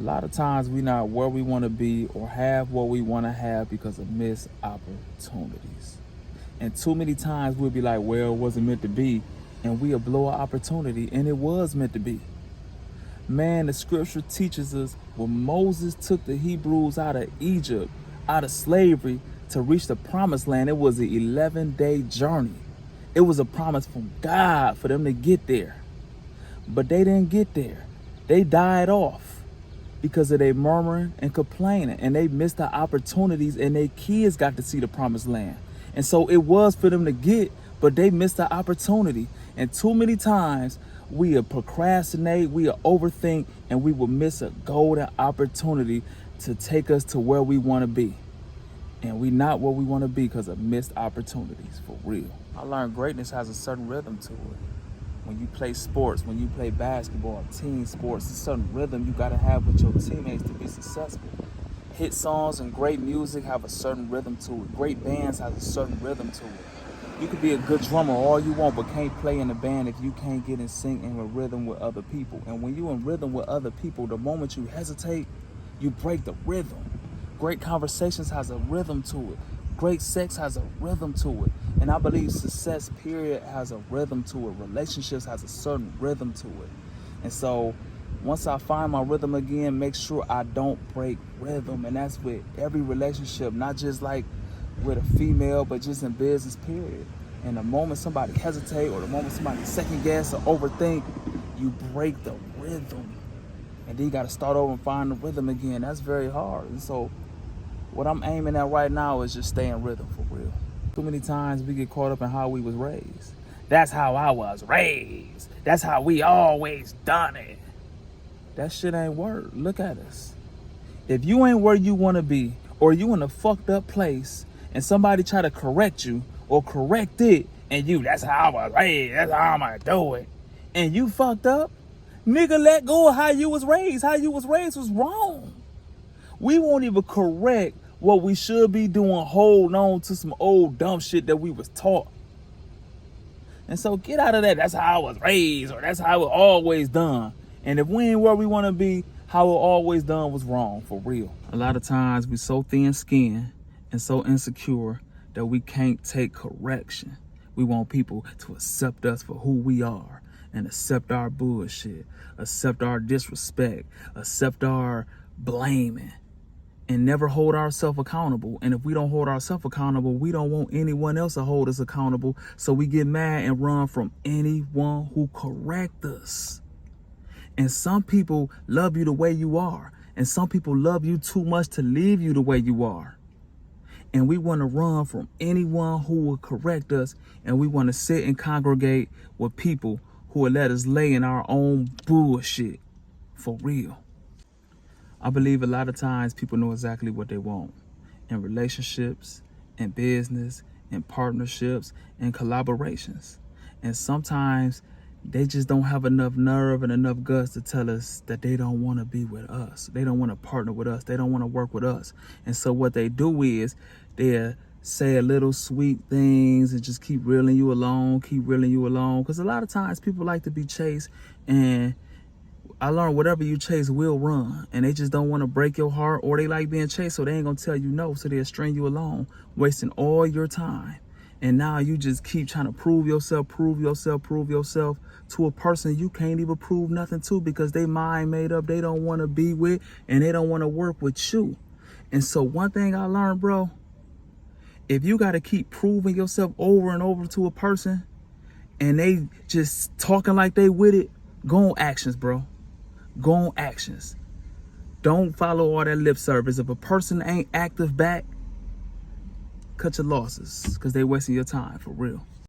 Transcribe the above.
A lot of times we not where we want to be or have what we want to have because of missed opportunities. And too many times we'll be like, well, it wasn't meant to be. And we'll blow an opportunity and it was meant to be. Man, the scripture teaches us when Moses took the Hebrews out of Egypt, out of slavery, to reach the promised land, it was an 11-day journey. It was a promise from God for them to get there. But they didn't get there. They died off because of their murmuring and complaining, and they missed the opportunities, and their kids got to see the promised land. And so it was for them to get, but they missed the opportunity. And too many times we will procrastinate, we will overthink, and we will miss a golden opportunity to take us to where we want to be. And we not where we want to be because of missed opportunities, for real. I learned greatness has a certain rhythm to it. When you play sports, when you play basketball, team sports, a certain rhythm you gotta have with your teammates to be successful. Hit songs and great music have a certain rhythm to it. Great bands have a certain rhythm to it. You could be a good drummer all you want, but can't play in a band if you can't get in sync and in rhythm with other people. And when you in rhythm with other people, the moment you hesitate, you break the rhythm. Great conversations has a rhythm to it. Great sex has a rhythm to it. And I believe success, period, has a rhythm to it. Relationships has a certain rhythm to it. And so once I find my rhythm again, make sure I don't break rhythm. And that's with every relationship, not just like with a female, but just in business, period. And the moment somebody hesitate or the moment somebody second guess or overthink, you break the rhythm. And then you got to start over and find the rhythm again. That's very hard. And so what I'm aiming at right now is just stay in rhythm, for real. Too many times we get caught up in how we was raised. That's how I was raised. That's how we always done it. That shit ain't work. Look at us. If you ain't where you want to be, or you in a fucked up place, and somebody try to correct you or correct it, and that's how I was raised, that's how I'm gonna do it, and you fucked up, nigga, let go of how you was raised. How you was raised was wrong. We won't even correct what we should be doing, holding on to some old dumb shit that we was taught. And so get out of that. That's how I was raised, or that's how it always done. And if we ain't where we want to be, how it always done was wrong, for real. A lot of times we so thin-skinned and so insecure that we can't take correction. We want people to accept us for who we are and accept our bullshit, accept our disrespect, accept our blaming, and never hold ourselves accountable. And if we don't hold ourselves accountable, we don't want anyone else to hold us accountable. So we get mad and run from anyone who correct us. And some people love you the way you are. And some people love you too much to leave you the way you are. And we want to run from anyone who will correct us. And we want to sit and congregate with people who will let us lay in our own bullshit, for real. I believe a lot of times people know exactly what they want in relationships, in business, in partnerships, in collaborations. And sometimes they just don't have enough nerve and enough guts to tell us that they don't want to be with us. They don't want to partner with us. They don't want to work with us. And so what they do is they say a little sweet things and just keep reeling you along, Because a lot of times people like to be chased, and I learned whatever you chase will run, and they just don't want to break your heart, or they like being chased, so they ain't gonna tell you no, so they'll string you along, wasting all your time. And now you just keep trying to prove yourself to a person you can't even prove nothing to, because they mind made up, they don't want to be with, and they don't want to work with you. And so one thing I learned, bro, if you got to keep proving yourself over and over to a person, and they just talking like they with it, go on actions, bro. Go on actions. Don't follow all that lip service. If a person ain't active back, cut your losses, because they wasting your time, for real.